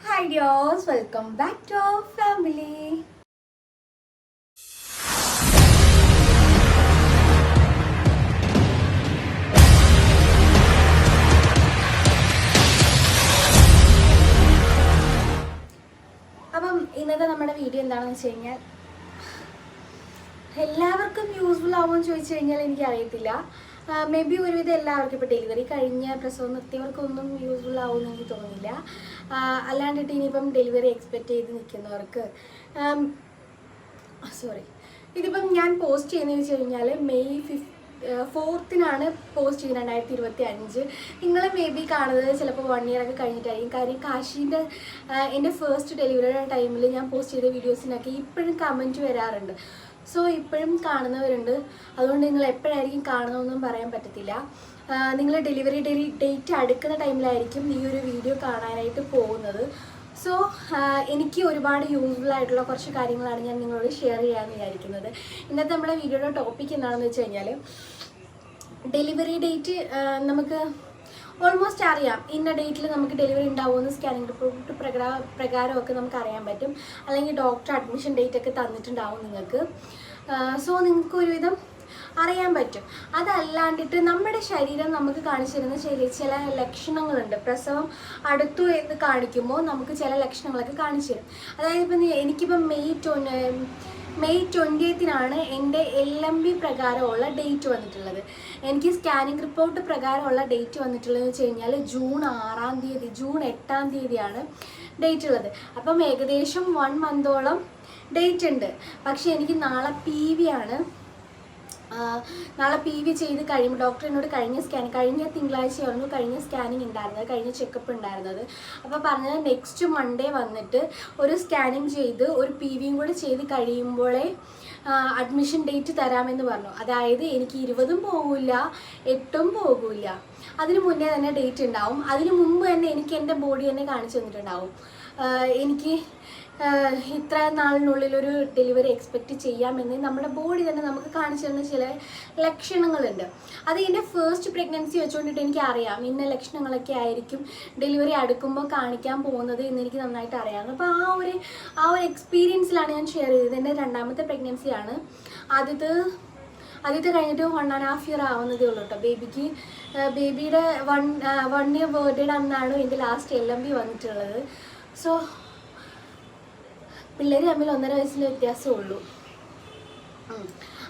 Hi dears, welcome back to our family. അപ്പം ഇന്നത്തെ നമ്മുടെ വീഡിയോ എന്താണെന്ന് വെച്ച് കഴിഞ്ഞാൽ എല്ലാവർക്കും യൂസ്ഫുൾ ആവുമെന്ന് ചോദിച്ചു കഴിഞ്ഞാൽ എനിക്കറിയത്തില്ല. മേ ബി ഒരുവിധം എല്ലാവർക്കും ഇപ്പോൾ ഡെലിവറി കഴിഞ്ഞ പ്രസവം നിർത്തിയവർക്കൊന്നും യൂസ്ഫുൾ ആവുമെന്ന് എനിക്ക് തോന്നുന്നില്ല. അല്ലാണ്ടിട്ട് ഇനിയിപ്പം ഡെലിവറി എക്സ്പെക്റ്റ് ചെയ്ത് നിൽക്കുന്നവർക്ക് ഇതിപ്പം ഞാൻ പോസ്റ്റ് ചെയ്യുന്നതെന്ന് വെച്ച് കഴിഞ്ഞാൽ മെയ് 4th പോസ്റ്റ് ചെയ്യുന്നത് 2025. നിങ്ങൾ മേ ബി കാണുന്നത് ചിലപ്പോൾ 1 year ഒക്കെ കഴിഞ്ഞിട്ടായിരിക്കും. കാര്യം കാശീൻ്റെ എൻ്റെ ഫസ്റ്റ് ഡെലിവറിയുടെ ടൈമിൽ ഞാൻ പോസ്റ്റ് ചെയ്ത വീഡിയോസിനൊക്കെ ഇപ്പോഴും കമൻറ്റ് വരാറുണ്ട്. സോ ഇപ്പോഴും കാണുന്നവരുണ്ട്. അതുകൊണ്ട് നിങ്ങൾ എപ്പോഴായിരിക്കും കാണുന്നതെന്നും പറയാൻ പറ്റത്തില്ല. നിങ്ങൾ ഡെലിവറി ഡേറ്റ് അടുക്കുന്ന ടൈമിലായിരിക്കും ഈ ഒരു വീഡിയോ കാണാനായിട്ട് പോകുന്നത്. സോ എനിക്ക് ഒരുപാട് യൂസ്ഫുൾ ആയിട്ടുള്ള കുറച്ച് കാര്യങ്ങളാണ് ഞാൻ നിങ്ങളോട് ഷെയർ ചെയ്യാമെന്ന് വിചാരിക്കുന്നത്. ഇന്നത്തെ നമ്മുടെ വീഡിയോയുടെ ടോപ്പിക് എന്താണെന്ന് വെച്ച് കഴിഞ്ഞാൽ, ഡെലിവറി ഡേറ്റ് നമുക്ക് ഓൾമോസ്റ്റ് അറിയാം. ഇന്ന ഡേറ്റിൽ നമുക്ക് ഡെലിവറി ഉണ്ടാവുമെന്ന് സ്കാനിങ് റിപ്പോർട്ട് പ്രകാരമൊക്കെ നമുക്ക് അറിയാൻ പറ്റും. അല്ലെങ്കിൽ ഡോക്ടർ അഡ്മിഷൻ ഡേറ്റ് ഒക്കെ തന്നിട്ടുണ്ടാവും നിങ്ങൾക്ക്. സോ നിങ്ങൾക്ക് ഒരുവിധം അറിയാൻ പറ്റും. അതല്ലാണ്ടിട്ട് നമ്മുടെ ശരീരം നമുക്ക് കാണിച്ചു തരുന്ന ചില ലക്ഷണങ്ങളുണ്ട്. പ്രസവം അടുത്തു എന്ന് കാണിക്കുമ്പോൾ നമുക്ക് ചില ലക്ഷണങ്ങളൊക്കെ കാണിച്ചു തരും. അതായത് ഇപ്പം എനിക്കിപ്പം മെയ് 20th എൻ്റെ LMB പ്രകാരമുള്ള ഡേറ്റ് വന്നിട്ടുള്ളത്. എനിക്ക് സ്കാനിങ് റിപ്പോർട്ട് പ്രകാരമുള്ള ഡേറ്റ് വന്നിട്ടുള്ളതെന്ന് വെച്ച് കഴിഞ്ഞാൽ ജൂൺ 8-ാം തീയതിയാണ് ഡേറ്റ് ഉള്ളത്. അപ്പം ഏകദേശം 1 month ഡേറ്റ് ഉണ്ട്. പക്ഷേ എനിക്ക് നാളെ PV ആണ്. നാളെ PV ചെയ്ത് കഴിയുമ്പോൾ ഡോക്ടർ എന്നോട് കഴിഞ്ഞ തിങ്കളാഴ്ചയായിരുന്നു കഴിഞ്ഞ സ്കാനിങ് ഉണ്ടായിരുന്നത്, കഴിഞ്ഞ ചെക്കപ്പ് ഉണ്ടായിരുന്നത്. അപ്പോൾ പറഞ്ഞത് നെക്സ്റ്റ് മൺഡേ വന്നിട്ട് ഒരു സ്കാനിങ് ചെയ്ത് ഒരു PVയും കൂടെ ചെയ്ത് കഴിയുമ്പോഴേ അഡ്മിഷൻ ഡേറ്റ് തരാമെന്ന് പറഞ്ഞു. അതായത് എനിക്ക് 20 പോകില്ല, 8 പോകില്ല, അതിന് മുന്നേ തന്നെ ഡേറ്റ് ഉണ്ടാവും. അതിന് മുമ്പ് തന്നെ എനിക്ക് എൻ്റെ ബോഡി തന്നെ കാണിച്ചു തന്നിട്ടുണ്ടാവും. എനിക്ക് ഇത്ര നാളിനുള്ളിലൊരു ഡെലിവറി എക്സ്പെക്റ്റ് ചെയ്യാമെന്ന് നമ്മുടെ ബോഡി തന്നെ നമുക്ക് കാണിച്ചു തരുന്ന ചില ലക്ഷണങ്ങളുണ്ട്. അത് എൻ്റെ ഫസ്റ്റ് പ്രഗ്നൻസി വെച്ചുകൊണ്ടിട്ട് എനിക്കറിയാം ഇന്ന ലക്ഷണങ്ങളൊക്കെ ആയിരിക്കും ഡെലിവറി അടുക്കുമ്പോൾ കാണിക്കാൻ പോകുന്നത് എന്ന് എനിക്ക് നന്നായിട്ട് അറിയാം. അപ്പോൾ ആ ഒരു എക്സ്പീരിയൻസിലാണ് ഞാൻ ഷെയർ ചെയ്തത്. എൻ്റെ 2ാമത്തെ പ്രഗ്നൻസിയാണ്. ആദ്യത്തെ കഴിഞ്ഞിട്ട് 1.5 year ആവുന്നതേ ഉള്ളൂ കേട്ടോ. ബേബിയുടെ 1 year ബർത്ത്ഡേ അന്നാണ് എൻ്റെ ലാസ്റ്റ് LMB വന്നിട്ടുള്ളത്. സോ പിള്ളേർ തമ്മിൽ 1.5 വയസ്സിൽ വ്യത്യാസമേ ഉള്ളൂ.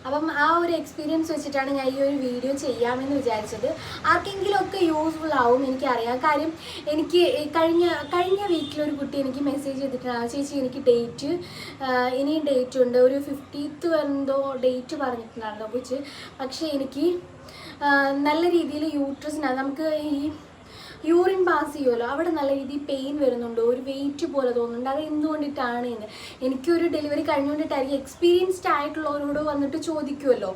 അപ്പം ആ ഒരു എക്സ്പീരിയൻസ് വെച്ചിട്ടാണ് ഞാൻ ഈ ഒരു വീഡിയോ ചെയ്യാമെന്ന് വിചാരിച്ചത്. ആർക്കെങ്കിലുമൊക്കെ യൂസ്ഫുൾ ആവും എനിക്കറിയാം. കാര്യം എനിക്ക് കഴിഞ്ഞ വീക്കിലൊരു കുട്ടി എനിക്ക് മെസ്സേജ് ചെയ്തിട്ടുണ്ടാകും, ചേച്ചി എനിക്ക് ഇനിയും ഡേറ്റ് ഉണ്ട്, ഒരു 50th എന്തോ ഡേറ്റ് പറഞ്ഞിട്ടുണ്ടായിരുന്നു കൊച്ച്. പക്ഷേ എനിക്ക് നല്ല രീതിയിൽ യൂട്രസിനകത്ത് നമുക്ക് ഈ യൂറിൻ പാസ് ചെയ്യുമല്ലോ, അവിടെ നല്ല രീതിയിൽ പെയിൻ വരുന്നുണ്ട്, ഒരു വെയിറ്റ് പോലെ തോന്നുന്നുണ്ട്. അത് എന്തുകൊണ്ടിട്ടാണ് എന്ന് എനിക്കൊരു ഡെലിവറി കഴിഞ്ഞുകൊണ്ടിട്ടായിരിക്കും. എക്സ്പീരിയൻസ്ഡ് ആയിട്ടുള്ളവരോട് വന്നിട്ട് ചോദിക്കുമല്ലോ.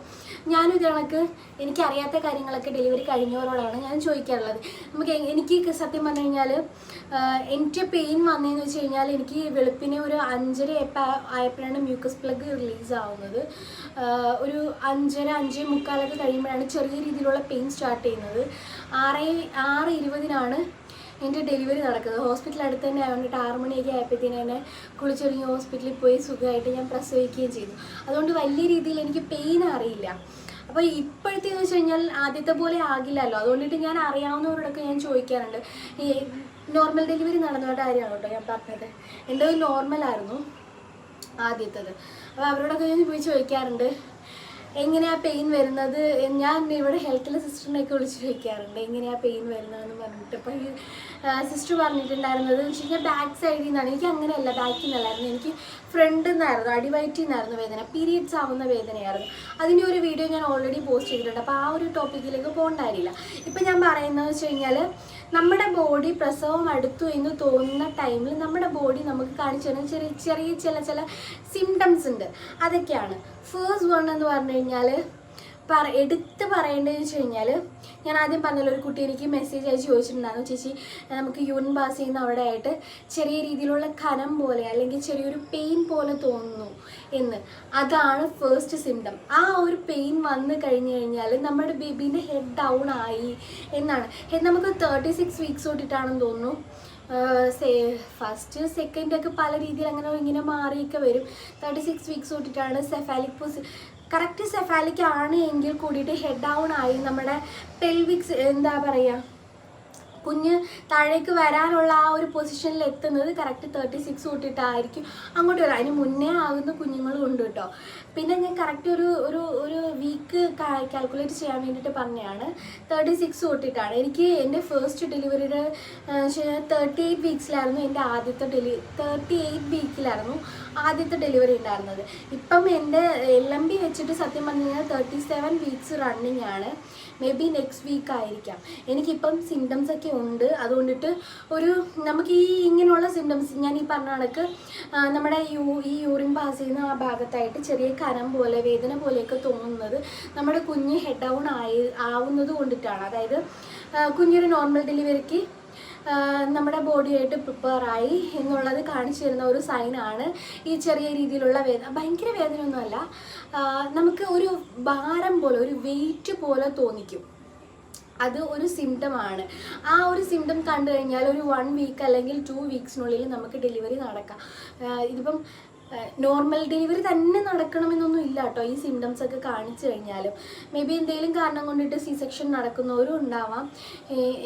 ഞാനും കണക്ക് എനിക്കറിയാത്ത കാര്യങ്ങളൊക്കെ ഡെലിവറി കഴിഞ്ഞവരോടാണ് ഞാൻ ചോദിക്കാറുള്ളത്. എനിക്ക് സത്യം പറഞ്ഞു കഴിഞ്ഞാൽ എനിക്ക് പെയിൻ വന്നതെന്ന് വെച്ച് കഴിഞ്ഞാൽ എനിക്ക് വെളുപ്പിനെ ഒരു 5:30 ആയപ്പോഴാണ് മ്യൂക്കസ് പ്ലഗ് റിലീസ് ആവുന്നത്. ഒരു 5:30-5:45 കഴിയുമ്പോഴാണ് ചെറിയ രീതിയിലുള്ള പെയിൻ സ്റ്റാർട്ട് ചെയ്യുന്നത്. 6:20 എൻ്റെ ഡെലിവറി നടക്കുന്നത്. ഹോസ്പിറ്റൽ അടുത്ത് തന്നെ ആയതുകൊണ്ടിട്ട് 6 മണിയൊക്കെ ആയപ്പോഴത്തേന് തന്നെ കുളിച്ചൊരുങ്ങി ഹോസ്പിറ്റലിൽ പോയി സുഖമായിട്ട് ഞാൻ പ്രസവിക്കുകയും ചെയ്തു. അതുകൊണ്ട് വലിയ രീതിയിൽ എനിക്ക് പെയിൻ അറിയില്ല. അപ്പോൾ ഇപ്പോഴത്തേന്ന് വെച്ച് കഴിഞ്ഞാൽ ആദ്യത്തെ പോലെ ആകില്ലല്ലോ. അതുകൊണ്ടിട്ട് ഞാൻ അറിയാവുന്നവരോടൊക്കെ ഞാൻ ചോദിക്കാറുണ്ട്. ഈ നോർമൽ ഡെലിവറി നടന്നവരുടെ കാര്യമാണ് കേട്ടോ ഞാൻ പറഞ്ഞത്. എൻ്റെ നോർമലായിരുന്നു ആദ്യത്തേത്. അപ്പോൾ അവരോടൊക്കെ ഞാൻ പോയി ചോദിക്കാറുണ്ട് എങ്ങനെയാണ് പെയിൻ വരുന്നത്. ഞാൻ ഇവിടെ ഹെൽത്തിലെ സിസ്റ്ററിനെയൊക്കെ വിളിച്ച് ചോദിക്കാറുണ്ട് എങ്ങനെയാണ് പെയിൻ വരുന്നതെന്ന് പറഞ്ഞിട്ട്. അപ്പോൾ ഈ സിസ്റ്റർ പറഞ്ഞിട്ടുണ്ടായിരുന്നത് വെച്ച് കഴിഞ്ഞാൽ ബാക്ക് സൈഡിൽ നിന്നാണ്. എനിക്ക് അങ്ങനെയല്ല, ബാക്കിൽ നിന്നല്ലായിരുന്നു, എനിക്ക് ഫ്രണ്ടിൽ നിന്നായിരുന്നു, അടിവയറ്റിൽ നിന്നായിരുന്നു വേദന, പീരിയഡ്സ് ആവുന്ന വേദനയായിരുന്നു. അതിൻ്റെ ഒരു വീഡിയോ ഞാൻ ഓൾറെഡി പോസ്റ്റ് ചെയ്തിട്ടുണ്ട്. അപ്പോൾ ആ ഒരു ടോപ്പിക്കിലേക്ക് പോകണ്ടായിരുന്നില്ല. ഇപ്പം ഞാൻ പറയുന്നത് വെച്ച് കഴിഞ്ഞാൽ നമ്മുടെ ബോഡി പ്രസവം അടുത്തു എന്ന് തോന്നുന്ന ടൈമിൽ നമ്മുടെ ബോഡി നമുക്ക് കാണിച്ചു തരുന്ന ചെറിയ ചില സിംറ്റംസ് ഉണ്ട്. അതൊക്കെയാണ്. ഫേസ്റ്റ് വൺ എന്ന് പറഞ്ഞു കഴിഞ്ഞാൽ എടുത്ത് പറയേണ്ടതെന്ന് വെച്ച് കഴിഞ്ഞാൽ, ഞാൻ ആദ്യം പറഞ്ഞല്ലോ ഒരു കുട്ടി എനിക്ക് മെസ്സേജ് അയച്ച് ചോദിച്ചിട്ടുണ്ടായിരുന്നു, ചേച്ചി നമുക്ക് യൂറിൻ പാസ് ചെയ്യുന്ന അവിടെ ആയിട്ട് ചെറിയ രീതിയിലുള്ള കനം പോലെ അല്ലെങ്കിൽ ചെറിയൊരു പെയിൻ പോലെ തോന്നുന്നു എന്ന്. അതാണ് ഫസ്റ്റ് സിംറ്റം. ആ ഒരു പെയിൻ വന്നു കഴിഞ്ഞാൽ നമ്മുടെ ബേബീൻ്റെ ഹെഡ് ഡൗൺ ആയി എന്നാണ്. നമുക്ക് 36 weeks തൊട്ടിട്ടാണെന്ന് തോന്നുന്നു ഫസ്റ്റ് സെക്കൻഡൊക്കെ പല രീതിയിൽ അങ്ങനെ ഇങ്ങനെ മാറിയൊക്കെ വരും. 36 വീക്സ് തൊട്ടിട്ടാണ് സെഫാലിക് കറക്റ്റ് സെഫാലിക് ആണ് എങ്കിൽ കൂടിയിട്ട് ഹെഡ് ഡൗൺ ആയി നമ്മുടെ പെൽവിക്സ് എന്താ പറയുക, കുഞ്ഞ് താഴേക്ക് വരാനുള്ള ആ ഒരു പൊസിഷനിൽ എത്തുന്നത് കറക്റ്റ് 36 തൊട്ടിട്ടായിരിക്കും അങ്ങോട്ട് വരാം. അതിന് മുന്നേ ആകുന്ന കുഞ്ഞുങ്ങളും ഉണ്ട് കേട്ടോ. പിന്നെ ഞാൻ കറക്റ്റ് ഒരു വീക്ക് കാൽക്കുലേറ്റ് ചെയ്യാൻ വേണ്ടിയിട്ട് പറഞ്ഞതാണ്. 36 തൊട്ടിട്ടാണ് എനിക്ക് എൻ്റെ ഫസ്റ്റ് ഡെലിവറിയുടെ 38 വീക്സിലായിരുന്നു എൻ്റെ ആദ്യത്തെ 38 വീക്കിലായിരുന്നു ആദ്യത്തെ ഡെലിവറി ഉണ്ടായിരുന്നത്. ഇപ്പം എൻ്റെ LMB വെച്ചിട്ട് സത്യം പറഞ്ഞു കഴിഞ്ഞാൽ 37 വീക്സ് റണ്ണിങ് ആണ്. മേ ബി നെക്സ്റ്റ് വീക്ക് ആയിരിക്കാം. എനിക്കിപ്പം സിംറ്റംസ് ഒക്കെ ഉണ്ട്. അതുകൊണ്ടിട്ട് നമുക്ക് ഈ ഇങ്ങനെയുള്ള സിംറ്റംസ് ഞാൻ ഈ പറഞ്ഞ കണക്ക് നമ്മുടെ ഈ യൂറിൻ പാസ് ചെയ്യുന്ന ആ ഭാഗത്തായിട്ട് ചെറിയ കനം പോലെ വേദന പോലെയൊക്കെ തോന്നുന്നത് നമ്മുടെ കുഞ്ഞ് ഹെഡ് ഡൗൺ ആവുന്നത് കൊണ്ടിട്ടാണ്. അതായത് കുഞ്ഞൊരു നോർമൽ ഡെലിവറിക്ക് നമ്മുടെ ബോഡിയായിട്ട് പ്രിപ്പയർ ആയി എന്നുള്ളത് കാണിച്ചു തരുന്ന ഒരു സൈനാണ് ഈ ചെറിയ രീതിയിലുള്ള വേദന. ഭയങ്കര വേദനയൊന്നുമല്ല, നമുക്ക് ഒരു ഭാരം പോലെ ഒരു വെയിറ്റ് പോലെ തോന്നിക്കും. അത് ഒരു സിംറ്റമാണ്. ആ ഒരു സിംറ്റം കണ്ടു കഴിഞ്ഞാൽ ഒരു 1 വീക്ക് അല്ലെങ്കിൽ 2 വീക്സിനുള്ളിൽ നമുക്ക് ഡെലിവറി നടക്കാം. ഇതിപ്പം നോർമൽ ഡെലിവറി തന്നെ നടക്കണമെന്നൊന്നും ഇല്ല കേട്ടോ. ഈ സിംറ്റംസ് ഒക്കെ കാണിച്ചു കഴിഞ്ഞാലും മേ ബി എന്തെങ്കിലും കാരണം കൊണ്ടിട്ട് C-സെക്ഷൻ നടക്കുന്നവരും ഉണ്ടാവാം.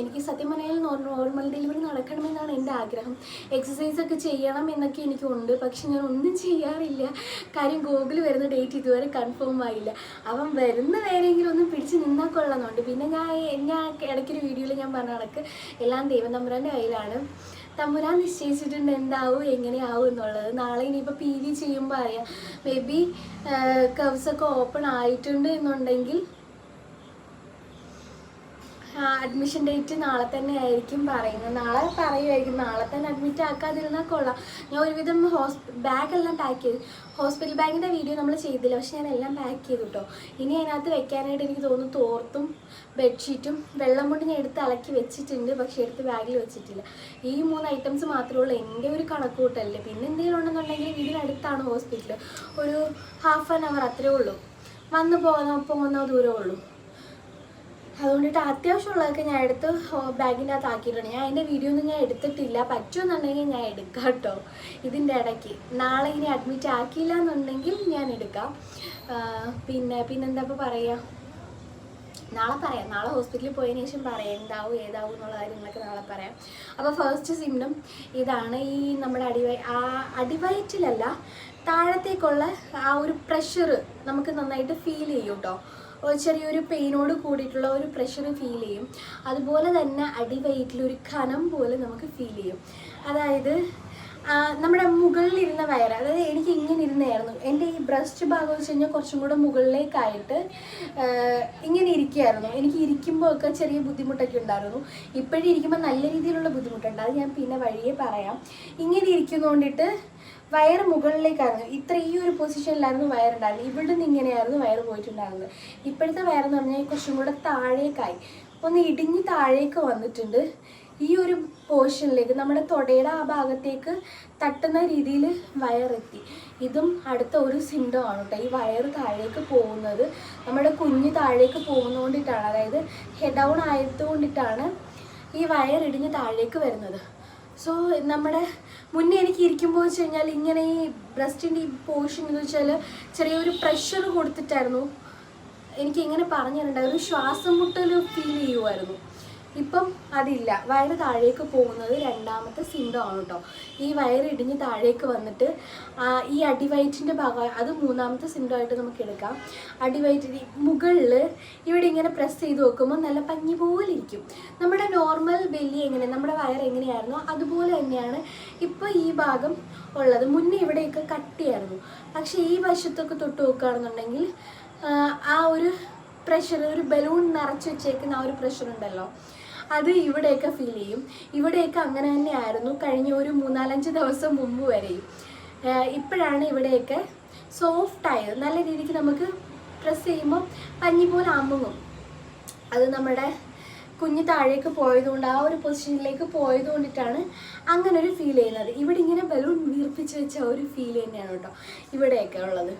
എനിക്ക് സത്യം പറഞ്ഞാൽ നോർമൽ ഡെലിവറി നടക്കണമെന്നാണ് എൻ്റെ ആഗ്രഹം. എക്സസൈസ് ഒക്കെ ചെയ്യണം എന്നൊക്കെ എനിക്കുണ്ട്, പക്ഷെ ഞാൻ ഒന്നും ചെയ്യാറില്ല. കാര്യം ഗൂഗിൾ വരുന്ന ഡേറ്റ് ഇതുവരെ കൺഫേം ആയില്ല. അവൻ വരുന്ന നേരെങ്കിലും ഒന്ന് പിടിച്ച് നിന്നാൽ കൊള്ളാമെന്നുണ്ട്. പിന്നെ ഞാൻ ഇടയ്ക്കൊരു വീഡിയോയിൽ ഞാൻ പറഞ്ഞ കണക്ക് എല്ലാം ദൈവം തമ്പുരാൻ്റെ കയ്യിലാണ്. തമ്പുരാൻ നിശ്ചയിച്ചിട്ടുണ്ട് എന്താവും എങ്ങനെയാവും എന്നുള്ളത്. നാളെ ഇനിയിപ്പോൾ PV ചെയ്യുമ്പോൾ അറിയാം. മേ ബി കർവ്സൊക്കെ ഓപ്പൺ ആയിട്ടുണ്ട് എന്നുണ്ടെങ്കിൽ അഡ്മിഷൻ ഡേറ്റ് നാളെ തന്നെ ആയിരിക്കും പറയുന്നത്. നാളെ പറയുമായിരിക്കും. നാളെ തന്നെ അഡ്മിറ്റ് ആക്കാതിരുന്നാൽ കൊള്ളാം. ഞാൻ ഒരുവിധം ബാഗെല്ലാം പാക്ക് ചെയ്തു. ഹോസ്പിറ്റൽ ബാഗിൻ്റെ വീഡിയോ നമ്മൾ ചെയ്തില്ല, പക്ഷെ ഞാൻ എല്ലാം പാക്ക് ചെയ്തു കേട്ടോ. ഇനി അതിനകത്ത് വെക്കാനായിട്ട് എനിക്ക് തോന്നുന്നു തോർത്തും ബെഡ്ഷീറ്റും വെള്ളം കൊണ്ട് ഞാൻ എടുത്ത് അലക്കി വെച്ചിട്ടുണ്ട്, പക്ഷെ എടുത്ത് ബാഗിൽ വെച്ചിട്ടില്ല. ഈ 3 ഐറ്റംസ് മാത്രമേ ഉള്ളൂ എൻ്റെ ഒരു കണക്കൂട്ടല്ലേ. പിന്നെ എന്തെങ്കിലും ഉണ്ടെന്നുണ്ടെങ്കിൽ വീടിനടുത്താണ് ഹോസ്പിറ്റൽ, ഒരു ½ ആൻ അവർ അത്രേ ഉള്ളൂ, വന്ന് പോകുന്ന ദൂരമേ ഉള്ളൂ. അതുകൊണ്ടിട്ട് അത്യാവശ്യമുള്ളതൊക്കെ ഞാൻ എടുത്ത് ബാഗിൻ്റെ അകത്ത് ആക്കിയിട്ടുണ്ട്. ഞാൻ അതിൻ്റെ വീഡിയോ ഒന്നും ഞാൻ എടുത്തിട്ടില്ല. പറ്റുമെന്നുണ്ടെങ്കിൽ ഞാൻ എടുക്കാം കേട്ടോ ഇതിൻ്റെ ഇടയ്ക്ക്. നാളെ ഇനി അഡ്മിറ്റ് ആക്കിയില്ല എന്നുണ്ടെങ്കിൽ ഞാൻ എടുക്കാം. പിന്നെന്താ ഇപ്പോൾ പറയുക, നാളെ പറയാം. നാളെ ഹോസ്പിറ്റലിൽ പോയതിന് ശേഷം പറയാം എന്താവും ഏതാവും എന്നുള്ള കാര്യങ്ങളൊക്കെ നാളെ പറയാം. അപ്പോൾ ഫസ്റ്റ് സിംറ്റം ഇതാണ്. ഈ നമ്മുടെ അടിവയറ്റിലല്ല, താഴത്തേക്കുള്ള ആ ഒരു പ്രഷർ നമുക്ക് നന്നായിട്ട് ഫീൽ ചെയ്യും കേട്ടോ. ചെറിയൊരു പെയിനോട് കൂടിയിട്ടുള്ള ഒരു പ്രഷർ ഫീൽ ചെയ്യും. അതുപോലെ തന്നെ അടിവയറ്റിലൊരു കനം പോലെ നമുക്ക് ഫീൽ ചെയ്യും. അതായത് നമ്മുടെ മുകളിലിരുന്ന വയറ്, അതായത് എനിക്ക് ഇങ്ങനെ ഇരുന്നായിരുന്നു. എൻ്റെ ഈ ബ്രസ്റ്റ് ഭാഗം വെച്ച് കഴിഞ്ഞാൽ കുറച്ചും കൂടെ മുകളിലേക്കായിട്ട് ഇങ്ങനെ ഇരിക്കുകയായിരുന്നു. എനിക്ക് ഇരിക്കുമ്പോൾ ഒക്കെ ചെറിയ ബുദ്ധിമുട്ടൊക്കെ ഉണ്ടായിരുന്നു. ഇപ്പോഴും ഇരിക്കുമ്പോൾ നല്ല രീതിയിലുള്ള ബുദ്ധിമുട്ടുണ്ട്, അത് ഞാൻ പിന്നെ വഴിയേ പറയാം. ഇങ്ങനെ ഇരിക്കുന്നതുകൊണ്ടിട്ട് വയറ് മുകളിലേക്കായിരുന്നു. ഈ ഒരു പൊസിഷനിലായിരുന്നു വയറുണ്ടായിരുന്നത്. ഇവിടെ നിന്ന് ഇങ്ങനെയായിരുന്നു വയറ് പോയിട്ടുണ്ടായിരുന്നത്. ഇപ്പോഴത്തെ വയറെന്ന് പറഞ്ഞാൽ കുറച്ചും കൂടെ താഴേക്കായി, ഒന്ന് ഇടിഞ്ഞ് താഴേക്ക് വന്നിട്ടുണ്ട്. ഈ ഒരു പോർഷനിലേക്ക് നമ്മുടെ തൊടയുടെ ആ ഭാഗത്തേക്ക് തട്ടുന്ന രീതിയിൽ വയറെത്തി. ഇതും അടുത്ത ഒരു സിംറ്റം ആണ് കേട്ടോ. ഈ വയറ് താഴേക്ക് പോകുന്നത് നമ്മുടെ കുഞ്ഞ് താഴേക്ക് പോകുന്നതുകൊണ്ടിട്ടാണ്, അതായത് ഹെഡ് ഡൗൺ ആയതുകൊണ്ടിട്ടാണ് ഈ വയറിടിഞ്ഞ് താഴേക്ക് വരുന്നത്. സോ നമ്മുടെ മുന്നേ എനിക്ക് ഇരിക്കുമ്പോൾ വെച്ച് കഴിഞ്ഞാൽ ഇങ്ങനെ ഈ ബ്രസ്റ്റിൻ്റെ ഈ പോർഷൻ എന്ന് വെച്ചാൽ ചെറിയൊരു പ്രഷർ കൊടുത്തിട്ടായിരുന്നു എനിക്ക് ഇങ്ങനെ പറഞ്ഞു തരേണ്ടത്. ഒരു ശ്വാസം മുട്ടൽ ഫീൽ ചെയ്യുമായിരുന്നു. ഇപ്പം അതില്ല. വയറ് താഴേക്ക് പോകുന്നത് രണ്ടാമത്തെ സിംറ്റം ആണ് കേട്ടോ. ഈ വയറ് ഇടിഞ്ഞ് താഴേക്ക് വന്നിട്ട് ഈ അടിവയറ്റിൻ്റെ ഭാഗം, അത് മൂന്നാമത്തെ സിംറ്റം ആയിട്ട് നമുക്ക് എടുക്കാം. അടിവയറ്റിന് മുകളിൽ ഇവിടെ ഇങ്ങനെ പ്രസ് ചെയ്ത് നോക്കുമ്പോൾ നല്ല പഞ്ഞി പോലെ ഇരിക്കും. നമ്മുടെ നോർമൽ ബെല്ലി എങ്ങനെ, നമ്മുടെ വയറ് എങ്ങനെയായിരുന്നോ അതുപോലെ തന്നെയാണ് ഇപ്പോൾ ഈ ഭാഗം ഉള്ളത്. മുന്നേ ഇവിടെയൊക്കെ കട്ടിയായിരുന്നു, പക്ഷേ ഈ വശത്തൊക്കെ തൊട്ട് നോക്കുകയാണെന്നുണ്ടെങ്കിൽ ആ ഒരു പ്രഷർ, ഒരു ബലൂൺ നിറച്ച് വെച്ചേക്കുന്ന ആ ഒരു പ്രഷർ ഉണ്ടല്ലോ, അത് ഇവിടെയൊക്കെ ഫീൽ ചെയ്യും. ഇവിടെയൊക്കെ അങ്ങനെ തന്നെ ആയിരുന്നു കഴിഞ്ഞ ഒരു 3-4 ദിവസം മുമ്പ് വരെയും. ഇപ്പോഴാണ് ഇവിടെയൊക്കെ സോഫ്റ്റായത്. നല്ല രീതിക്ക് നമുക്ക് പ്രസ് ചെയ്യുമ്പോൾ പഞ്ഞി പോലെ അമുങ്ങും. അത് നമ്മുടെ കുഞ്ഞ് താഴേക്ക് പോയതുകൊണ്ട്, ആ ഒരു പൊസിഷനിലേക്ക് പോയതുകൊണ്ടിട്ടാണ് അങ്ങനെ ഒരു ഫീൽ ചെയ്യുന്നത്. ഇവിടെ ഇങ്ങനെ ബലൂൺ വീർപ്പിച്ച് വെച്ച ഒരു ഫീൽ തന്നെയാണ് കേട്ടോ ഇവിടെയൊക്കെ ഉള്ളത്.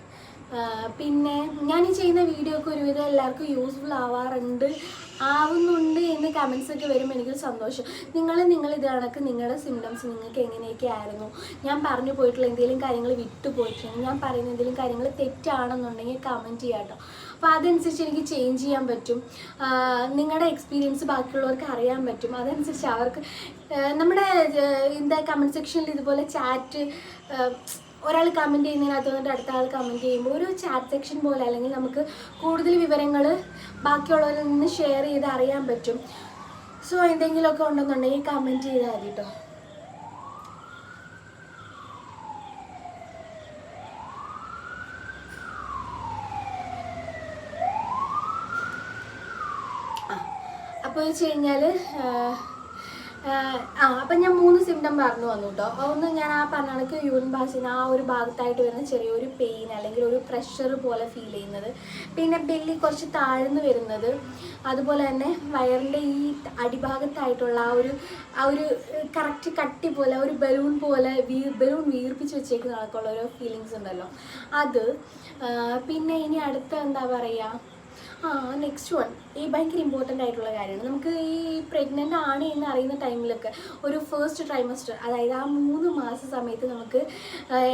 പിന്നെ ഞാൻ ഈ ചെയ്യുന്ന വീഡിയോ ഒക്കെ ഒരുവിധം എല്ലാവർക്കും യൂസ്ഫുൾ ആവുന്നുണ്ട് എന്ന് കമൻസൊക്കെ വരുമ്പോൾ എനിക്കൊരു സന്തോഷം. നിങ്ങൾ ഇത് കണക്ക് നിങ്ങളുടെ സിംറ്റംസ് നിങ്ങൾക്ക് എങ്ങനെയൊക്കെ ആയിരുന്നു, ഞാൻ പറഞ്ഞു പോയിട്ടുള്ള എന്തെങ്കിലും കാര്യങ്ങൾ വിട്ടുപോയിട്ടുണ്ടെങ്കിൽ, ഞാൻ പറയുന്ന എന്തെങ്കിലും കാര്യങ്ങൾ തെറ്റാണെന്നുണ്ടെങ്കിൽ കമൻറ്റ് ചെയ്യാം കേട്ടോ. അപ്പോൾ അതനുസരിച്ച് എനിക്ക് ചേഞ്ച് ചെയ്യാൻ പറ്റും. നിങ്ങളുടെ എക്സ്പീരിയൻസ് ബാക്കിയുള്ളവർക്ക് അറിയാൻ പറ്റും. അതനുസരിച്ച് അവർക്ക് നമ്മുടെ കമൻറ്റ് സെക്ഷനിൽ ഇതുപോലെ ചാറ്റ് ഒരാൾ കമൻറ്റ് ചെയ്യുന്നതിനകത്ത് വന്നിട്ട് അടുത്ത ആൾ കമൻറ്റ് ചെയ്യുമ്പോൾ ഒരു ചാറ്റ് സെക്ഷൻ പോലെ, അല്ലെങ്കിൽ നമുക്ക് കൂടുതൽ വിവരങ്ങൾ ബാക്കിയുള്ളവരിൽ നിന്ന് ഷെയർ ചെയ്ത് അറിയാൻ പറ്റും. സോ എന്തെങ്കിലുമൊക്കെ ഉണ്ടെന്നുണ്ടെങ്കിൽ കമൻറ്റ് ചെയ്താൽ മതി കേട്ടോ. അപ്പോൾ വെച്ച് കഴിഞ്ഞാൽ അപ്പം ഞാൻ 3 സിംറ്റം പറഞ്ഞു വന്നു കേട്ടോ. ഒന്ന് ഞാൻ പറഞ്ഞ കണക്ക് യൂറിൻ പാസ് ചെയ്യുന്ന ഒരു ഭാഗത്തായിട്ട് വരുന്ന ചെറിയൊരു പെയിൻ അല്ലെങ്കിൽ ഒരു പ്രഷർ പോലെ ഫീൽ ചെയ്യുന്നത്, പിന്നെ ബെല്ലി കുറച്ച് താഴ്ന്നു വരുന്നത്, അതുപോലെ തന്നെ വയറിൻ്റെ ഈ അടിഭാഗത്തായിട്ടുള്ള ആ ഒരു കറക്റ്റ് കട്ടി പോലെ, ഒരു ബലൂൺ പോലെ ബലൂൺ വീർപ്പിച്ച് വെച്ചേക്കുന്ന കണക്കുള്ള ഓരോ ഫീലിങ്സ് ഉണ്ടല്ലോ അത്. പിന്നെ ഇനി അടുത്ത എന്താ പറയുക, നെക്സ്റ്റ് വൺ ഈ ഭയങ്കര ഇമ്പോർട്ടൻ്റ് ആയിട്ടുള്ള കാര്യമാണ്. നമുക്ക് ഈ പ്രഗ്നൻ്റ് ആണ് എന്ന് അറിയുന്ന ടൈമിലൊക്കെ ഒരു ഫസ്റ്റ് ട്രൈമസ്റ്റർ, അതായത് ആ 3 മാസ സമയത്ത് നമുക്ക്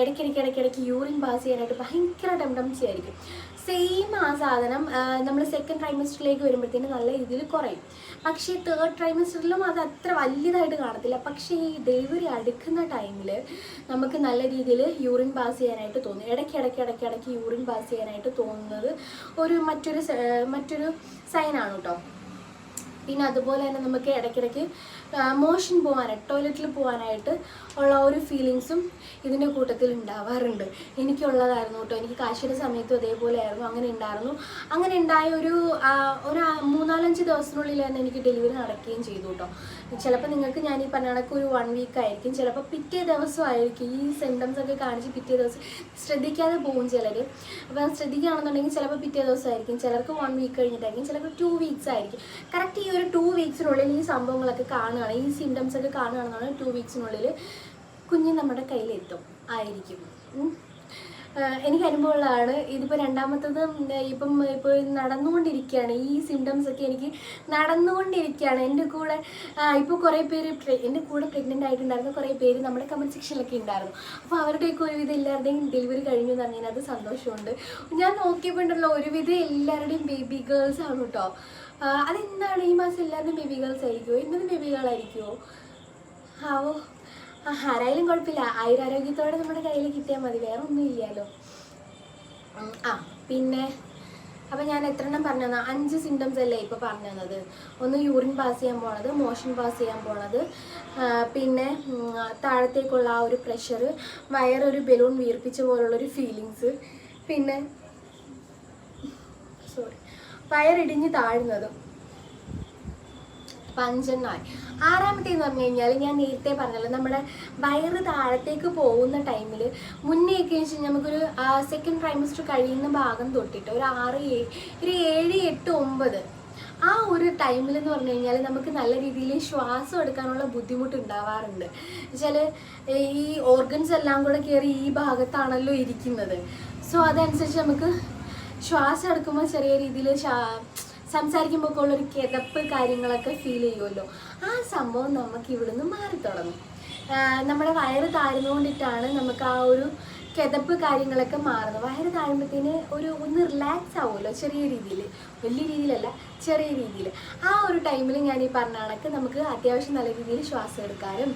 ഇടയ്ക്കിടയ്ക്ക് യൂറിൻ പാസ് ചെയ്യാനായിട്ട് ഭയങ്കര ടെൻഡൻസി ആയിരിക്കും. സെയിം ആ സാധനം നമ്മൾ സെക്കൻഡ് ട്രൈമസ്റ്ററിലേക്ക് വരുമ്പോഴത്തേന് നല്ല രീതിയിൽ കുറയും. പക്ഷേ തേർഡ് ട്രൈമസ്റ്ററിലും അത് അത്ര വലിയതായിട്ട് കാണത്തില്ല. പക്ഷേ ഈ ഡെലിവറി അടുക്കുന്ന ടൈമിൽ നമുക്ക് നല്ല രീതിയിൽ യൂറിൻ പാസ് ചെയ്യാനായിട്ട് തോന്നും. ഇടയ്ക്ക് യൂറിൻ പാസ് ചെയ്യാനായിട്ട് തോന്നുന്നത് മറ്റൊരു സൈനാണ് കേട്ടോ. പിന്നെ അതുപോലെ തന്നെ നമുക്ക് ഇടയ്ക്കിടയ്ക്ക് മോഷൻ പോകാനായിട്ട്, ടോയ്ലറ്റിൽ പോകാനായിട്ട് ഉള്ള ഒരു ഫീലിങ്സും ഇതിൻ്റെ കൂട്ടത്തിൽ ഉണ്ടാവാറുണ്ട്. എനിക്കുള്ളതായിരുന്നു കേട്ടോ. എനിക്ക് കാശിയുടെ സമയത്തും അതേപോലെ ആയിരുന്നു. അങ്ങനെ ഉണ്ടായ ഒരു 3-4 ദിവസത്തിനുള്ളിൽ തന്നെ എനിക്ക് ഡെലിവറി നടക്കുകയും ചെയ്തു കേട്ടോ. ചിലപ്പോൾ നിങ്ങൾക്ക് ഞാൻ ഈ പറഞ്ഞ കണക്ക് ഒരു 1 വീക്ക് ആയിരിക്കും, ചിലപ്പോൾ പിറ്റേ ദിവസമായിരിക്കും ഈ സിംറ്റംസ് ഒക്കെ കാണിച്ച് പിറ്റേ ദിവസം ശ്രദ്ധിക്കാതെ പോകും ചിലർ. അപ്പോൾ ശ്രദ്ധിക്കുകയാണെന്നുണ്ടെങ്കിൽ ചിലപ്പോൾ പിറ്റേ ദിവസമായിരിക്കും, ചിലർക്ക് 1 വീക്ക് കഴിഞ്ഞിട്ടായിരിക്കും, ചിലർക്ക് 2 വീക്സ് ആയിരിക്കും. കറക്റ്റ് ഈ ഒരു 2 വീക്സിനുള്ളിൽ ഈ സംഭവങ്ങളൊക്കെ കാണുകയാണ്, ഈ സിംറ്റംസ് ഒക്കെ കാണുകയാണെന്നുണ്ടെങ്കിൽ 2 വീക്സിനുള്ളിൽ കുഞ്ഞ് നമ്മുടെ കയ്യിലെത്തും ആയിരിക്കും. എനിക്ക് അനുഭവമുള്ളതാണ്. ഇതിപ്പോൾ രണ്ടാമത്തത് ഇപ്പോൾ നടന്നുകൊണ്ടിരിക്കുകയാണ്. ഈ സിംറ്റംസ് ഒക്കെ എനിക്ക് നടന്നുകൊണ്ടിരിക്കുകയാണ്. എൻ്റെ കൂടെ ഇപ്പോൾ കുറേ പേര് എൻ്റെ കൂടെ പ്രഗ്നൻ്റ് ആയിട്ടുണ്ടായിരുന്ന കുറേ പേര് നമ്മുടെ കമൻറ്റ് സെക്ഷനിലൊക്കെ ഉണ്ടായിരുന്നു. അപ്പോൾ അവരുടെയൊക്കെ ഒരുവിധം എല്ലാവരുടെയും ഡെലിവറി കഴിഞ്ഞു എന്ന് പറഞ്ഞാൽ അത് സന്തോഷമുണ്ട്. ഞാൻ നോക്കിയപ്പോണ്ടല്ലോ ഒരുവിധം എല്ലാവരുടെയും ബേബി ഗേൾസ് ആണ് കേട്ടോ. അതെന്താണ് ഈ മാസം എല്ലാവരുടെയും ബേബി ഗേൾസ് ആയിരിക്കുമോ? ഇന്നത് ബേബി ഗേൾ ആയിരിക്കുമോ? ആരായാലും കുഴപ്പമില്ല, ആയുരാരോഗ്യത്തോടെ നമ്മുടെ കയ്യിൽ കിട്ടിയാൽ മതി, വേറെ ഒന്നും ഇല്ലല്ലോ. പിന്നെ അപ്പം ഞാൻ എത്ര എണ്ണം പറഞ്ഞു തന്നാൽ 5 സിംറ്റംസ് അല്ലേ ഇപ്പോൾ പറഞ്ഞു തന്നത്. ഒന്ന് യൂറിൻ പാസ് ചെയ്യാൻ പോണത്, മോഷൻ പാസ് ചെയ്യാൻ പോണത്, പിന്നെ താഴത്തേക്കുള്ള ആ ഒരു പ്രഷർ, വയറൊരു ബലൂൺ വീർപ്പിച്ച പോലുള്ളൊരു ഫീലിങ്സ്, പിന്നെ വയറിടിഞ്ഞ് താഴുന്നതും. 5 ആറാമത്തേന്ന് പറഞ്ഞു കഴിഞ്ഞാൽ ഞാൻ നേരത്തെ പറഞ്ഞല്ലോ, നമ്മുടെ വയറ് താഴത്തേക്ക് പോകുന്ന ടൈമിൽ മുന്നേയൊക്കെ വെച്ച് നമുക്കൊരു സെക്കൻഡ് ട്രൈമസ്റ്റർ കഴിയുന്ന ഭാഗം തൊട്ടിട്ട് ഒരു 7, 8, 9 ആ ഒരു ടൈമിൽ എന്ന് പറഞ്ഞു കഴിഞ്ഞാൽ നമുക്ക് നല്ല രീതിയിൽ ശ്വാസം എടുക്കാനുള്ള ബുദ്ധിമുട്ട് ഉണ്ടാവാറുണ്ട്. വെച്ചാൽ ഈ ഓർഗൻസ് എല്ലാം കൂടെ കയറി ഈ ഭാഗത്താണല്ലോ ഇരിക്കുന്നത്. സോ അതനുസരിച്ച് നമുക്ക് ശ്വാസം എടുക്കുമ്പോൾ ചെറിയ രീതിയിൽ സംസാരിക്കുമ്പോൾ ഒക്കെ ഉള്ളൊരു കിതപ്പ് കാര്യങ്ങളൊക്കെ ഫീൽ ചെയ്യുമല്ലോ. ആ സംഭവം നമുക്ക് ഇവിടുന്ന് മാറി തുടങ്ങും. നമ്മുടെ വയറ് താഴ്ന്നുകൊണ്ടിട്ടാണ് നമുക്ക് ആ ഒരു കിതപ്പ് കാര്യങ്ങളൊക്കെ മാറുന്നത്. വയറ് താഴുമ്പോഴത്തേന് ഒന്ന് റിലാക്സ് ആവുമല്ലോ ചെറിയ രീതിയിൽ, വലിയ രീതിയിലല്ല, ചെറിയ രീതിയിൽ. ആ ഒരു ടൈമിൽ ഞാൻ ഈ പറഞ്ഞ കണക്ക് നമുക്ക് അത്യാവശ്യം നല്ല രീതിയിൽ ശ്വാസം എടുക്കാനും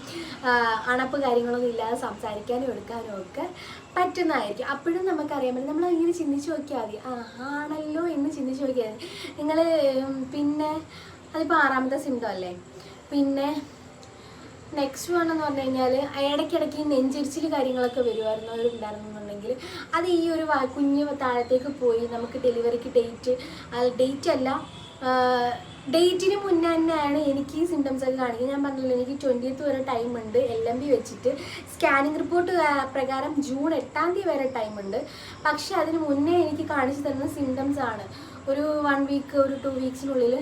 അണപ്പ് കാര്യങ്ങളൊന്നും ഇല്ലാതെ സംസാരിക്കാനും എടുക്കാനും ഒക്കെ പറ്റുന്നതായിരിക്കും. അപ്പോഴും നമുക്കറിയാൻ പറ്റും. നമ്മൾ ഇങ്ങനെ ചിന്തിച്ച് നോക്കിയാൽ മതി, ആണല്ലോ എന്ന് ചിന്തിച്ച് നോക്കിയാൽ മതി നിങ്ങൾ. പിന്നെ അതിപ്പോൾ 6ാമത്തെ സിംറ്റം അല്ലേ. പിന്നെ നെക്സ്റ്റ് വൺ എന്ന് പറഞ്ഞു കഴിഞ്ഞാൽ ഇടയ്ക്കിടയ്ക്ക് നെഞ്ചരിച്ചിൽ കാര്യങ്ങളൊക്കെ വരുമായിരുന്നവരുണ്ടായിരുന്നുണ്ടെങ്കിൽ അത് ഈ ഒരു കുഞ്ഞ് താഴത്തേക്ക് പോയി നമുക്ക് ഡെലിവറിക്ക് ഡേറ്റിന് മുന്നേ തന്നെയാണ് എനിക്ക് ഈ സിംറ്റംസ് ഒക്കെ കാണിക്കുന്നത്. ഞാൻ പറഞ്ഞില്ല, എനിക്ക് 20th വരെ ടൈമുണ്ട്. LMB വെച്ചിട്ട് സ്കാനിങ് റിപ്പോർട്ട് പ്രകാരം ജൂൺ 8 വരെ ടൈമുണ്ട്. പക്ഷെ അതിന് മുന്നേ എനിക്ക് കാണിച്ചു തരുന്ന സിംറ്റംസ് ആണ്. ഒരു 1 വീക്ക്, ഒരു 2 വീക്സിനുള്ളിൽ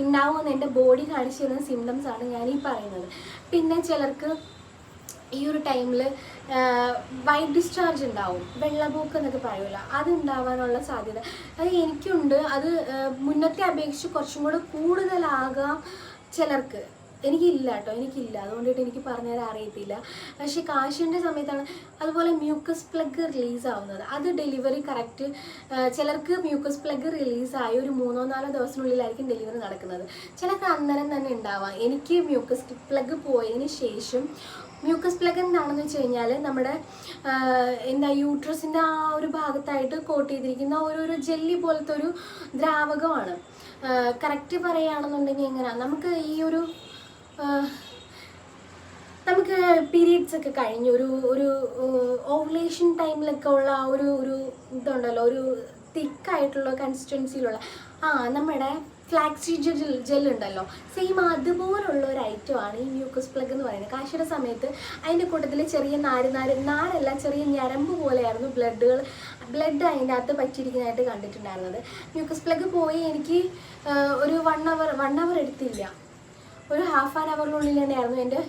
ഉണ്ടാവുമെന്ന് എൻ്റെ ബോഡി കാണിച്ചു തരുന്ന സിംറ്റംസ് ആണ് ഞാൻ ഈ പറയുന്നത്. പിന്നെ ചിലർക്ക് ഈ ഒരു ടൈമിൽ വൈറ്റ് ഡിസ്ചാർജ് ഉണ്ടാവും, വെള്ളപോക്ക് എന്നൊക്കെ പറയുമല്ലോ, അത് ഉണ്ടാവാനുള്ള സാധ്യത അത് എനിക്കുണ്ട്. അത് മുന്നത്തെ അപേക്ഷിച്ച് കുറച്ചും കൂടെ കൂടുതലാകാം ചിലർക്ക്. എനിക്കില്ല കേട്ടോ, എനിക്കില്ല, അതുകൊണ്ടിട്ട് എനിക്ക് പറഞ്ഞുതരാൻ അറിയത്തില്ല. പക്ഷേ കാശിൻ്റെ സമയത്താണ്. അതുപോലെ മ്യൂക്കസ് പ്ലഗ് റിലീസ് ആവുന്നത്, അത് ഡെലിവറി കറക്റ്റ് ചിലർക്ക് മ്യൂക്കസ് പ്ലഗ് റിലീസായി ഒരു 3-4 ദിവസത്തിനുള്ളിലായിരിക്കും ഡെലിവറി നടക്കുന്നത്. ചിലർക്ക് അന്നേരം തന്നെ ഉണ്ടാവാം. എനിക്ക് മ്യൂക്കസ് പ്ലഗ് പോയതിന് ശേഷം, മ്യൂക്കസ് പ്ലഗ് എന്താണെന്ന് വെച്ച് കഴിഞ്ഞാൽ നമ്മുടെ യൂട്രസിൻ്റെ ആ ഒരു ഭാഗത്തായിട്ട് കോട്ട് ചെയ്തിരിക്കുന്ന ഒരു ജെല്ലി പോലത്തെ ഒരു ദ്രാവകമാണ്. കറക്റ്റ് പറയുകയാണെന്നുണ്ടെങ്കിൽ എങ്ങനെയാണ്, നമുക്ക് പീരീഡ്സ് ഒക്കെ കഴിഞ്ഞ് ഒരു ഓവുലേഷൻ ടൈമിലൊക്കെ ഉള്ള ഒരു ഇതുണ്ടല്ലോ, ഒരു തിക്കായിട്ടുള്ള കൺസിസ്റ്റൻസിയിലുള്ള നമ്മുടെ ഫ്ലാക്സീഡ് ജെൽ ഉണ്ടല്ലോ, സെയിം അതുപോലുള്ള ഒരു ഐറ്റമാണ് ഈ മ്യൂക്കസ് പ്ലഗ് എന്ന് പറയുന്നത്. കാശിയുടെ സമയത്ത് അതിൻ്റെ കൂട്ടത്തിൽ ചെറിയ നാരല്ല, ചെറിയ ഞരമ്പ് പോലെയായിരുന്നു ബ്ലഡ് അതിൻ്റെ അകത്ത് പറ്റിയിരിക്കുന്നതായിട്ട് കണ്ടിട്ടുണ്ടായിരുന്നത്. മ്യൂക്കസ് പ്ലഗ് പോയി എനിക്ക് ഒരു 1 അവർ എടുത്തില്ല, ഒരു ½ ആൻ അവറിനുള്ളിൽ തന്നെയായിരുന്നു എൻ്റെ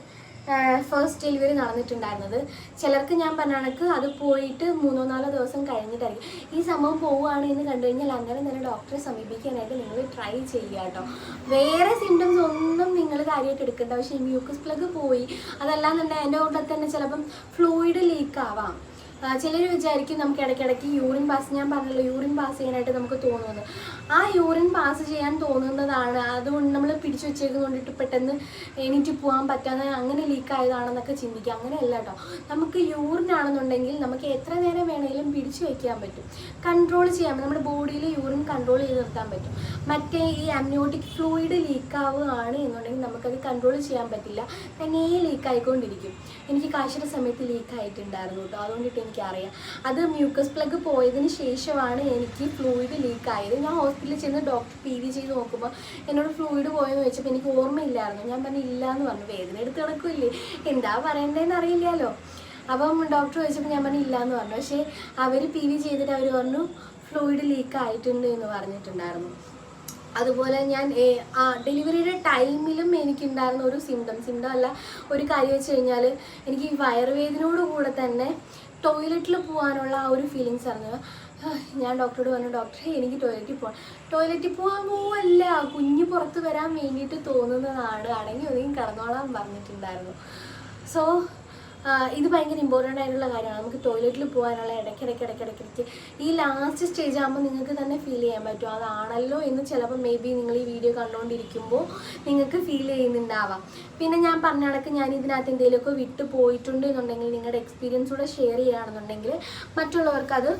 ഫസ്റ്റ് ഡെലിവറി നടന്നിട്ടുണ്ടായിരുന്നത്. ചിലർക്ക് ഞാൻ പറഞ്ഞ കണക്ക് അത് പോയിട്ട് 3-4 ദിവസം കഴിഞ്ഞിട്ടായിരിക്കും. ഈ സംഭവം പോവുകയാണ് എന്ന് കണ്ടു കഴിഞ്ഞാൽ അന്നേരം തന്നെ ഡോക്ടറെ സമീപിക്കാനായിട്ട് നിങ്ങൾ ട്രൈ ചെയ്യുക കേട്ടോ. വേറെ സിംറ്റംസ് ഒന്നും നിങ്ങൾ കാര്യമായിട്ട് എടുക്കണ്ട. പക്ഷേ ഈ മ്യൂക്കസ് പ്ലഗ് പോയി, അതല്ലാന്നുണ്ടെങ്കിൽ അതിൻ്റെ കൂടെ തന്നെ ചിലപ്പം ഫ്ലൂയിഡ് ലീക്ക് ആവാം. ചിലർ വിചാരിക്കും നമുക്ക് ഇടയ്ക്കിടയ്ക്ക് യൂറിൻ പാസ്, ഞാൻ പറഞ്ഞല്ലോ യൂറിൻ പാസ് ചെയ്യാനായിട്ട് നമുക്ക് തോന്നുന്നത്, ആ യൂറിൻ പാസ് ചെയ്യാൻ തോന്നുന്നതാണ്, അതുകൊണ്ട് നമ്മൾ പിടിച്ചു വെച്ചേക്കൊണ്ടിട്ട് പെട്ടെന്ന് എണീറ്റ് പോകാൻ പറ്റാതെ അങ്ങനെ ലീക്കായതാണെന്നൊക്കെ ചിന്തിക്കുക. അങ്ങനെയല്ല കേട്ടോ. നമുക്ക് യൂറിനാണെന്നുണ്ടെങ്കിൽ നമുക്ക് എത്ര നേരം വേണമെങ്കിലും പിടിച്ചു വയ്ക്കാൻ പറ്റും, കൺട്രോൾ ചെയ്യാൻ പറ്റും, നമ്മുടെ ബോഡിയിൽ യൂറിൻ കൺട്രോൾ ചെയ്ത് നിർത്താൻ പറ്റും. മറ്റേ ഈ അമ്നിയോട്ടിക് ഫ്ലൂയിഡ് ലീക്കാവുകയാണ് എന്നുണ്ടെങ്കിൽ നമുക്കത് കൺട്രോൾ ചെയ്യാൻ പറ്റില്ല, തനിയെ ലീക്കായിക്കൊണ്ടിരിക്കും. എനിക്ക് കാശിയുടെ സമയത്ത് ലീക്കായിട്ടുണ്ടായിരുന്നു കേട്ടോ, അതുകൊണ്ടിട്ട് എനിക്കറിയാം. അത് മ്യൂക്കസ് പ്ലഗ് പോയതിന് ശേഷമാണ് എനിക്ക് ഫ്ലൂയിഡ് ലീക്കായത്. ഞാൻ ഹോസ്പിറ്റലിൽ ചെന്ന് ഡോക്ടർ PV ചെയ്ത് നോക്കുമ്പോൾ എന്നോട് ഫ്ലൂയിഡ് പോയെന്ന് വെച്ചപ്പോൾ എനിക്ക് ഓർമ്മയില്ലായിരുന്നു. ഞാൻ പറഞ്ഞു ഇല്ല എന്ന് പറഞ്ഞു, വേദന എടുത്ത് കിടക്കില്ലേ, എന്താ പറയണ്ടതെന്ന് അറിയില്ലല്ലോ. അപ്പം ഡോക്ടർ ചോദിച്ചപ്പോൾ ഞാൻ പറഞ്ഞു ഇല്ല എന്ന് പറഞ്ഞു. പക്ഷേ അവർ PV ചെയ്തിട്ട് അവർ പറഞ്ഞു ഫ്ലൂയിഡ് ലീക്ക് ആയിട്ടുണ്ട് എന്ന് പറഞ്ഞിട്ടുണ്ടായിരുന്നു. അതുപോലെ ഞാൻ ഡെലിവറിയുടെ ടൈമിലും എനിക്കുണ്ടായിരുന്ന ഒരു സിംറ്റം അല്ല, ഒരു കാര്യം വെച്ച് കഴിഞ്ഞാൽ എനിക്ക് ഈ വയറുവേദനയോടുകൂടെ തന്നെ ടോയ്ലറ്റിൽ പോകാനുള്ള ആ ഒരു ഫീലിങ്സ് ആയിരുന്നു. ഞാൻ ഡോക്ടറോട് പറഞ്ഞു, ഡോക്ടറെ എനിക്ക് ടോയ്ലറ്റിൽ പോകാൻ പോവല്ല, കുഞ്ഞ് പുറത്ത് വരാൻ വേണ്ടിയിട്ട് തോന്നുന്നതാണ്, അടങ്ങി ഒതുങ്ങി കിടന്നോളാൻ പറഞ്ഞിട്ടുണ്ടായിരുന്നു. സോ ഇത് ഭയങ്കര ഇമ്പോർട്ടൻ്റ് ആയിട്ടുള്ള കാര്യമാണ്. നമുക്ക് ടോയ്ലറ്റിൽ പോകാനുള്ള ഇടയ്ക്കിടയ്ക്ക് ഈ ലാസ്റ്റ് സ്റ്റേജ് ആകുമ്പോൾ നിങ്ങൾക്ക് തന്നെ ഫീൽ ചെയ്യാൻ പറ്റും അതാണല്ലോ എന്ന്. ചിലപ്പോൾ മേ ബി നിങ്ങൾ ഈ വീഡിയോ കണ്ടുകൊണ്ടിരിക്കുമ്പോൾ നിങ്ങൾക്ക് ഫീൽ ചെയ്യുന്നുണ്ടാവാം. പിന്നെ ഞാൻ പറഞ്ഞ കണക്ക് ഞാൻ ഇതിനകത്ത് എന്തെങ്കിലുമൊക്കെ വിട്ടു പോയിട്ടുണ്ട് എന്നുണ്ടെങ്കിൽ നിങ്ങളുടെ എക്സ്പീരിയൻസ് കൂടെ ഷെയർ ചെയ്യുകയാണെന്നുണ്ടെങ്കിൽ മറ്റുള്ളവർക്കത്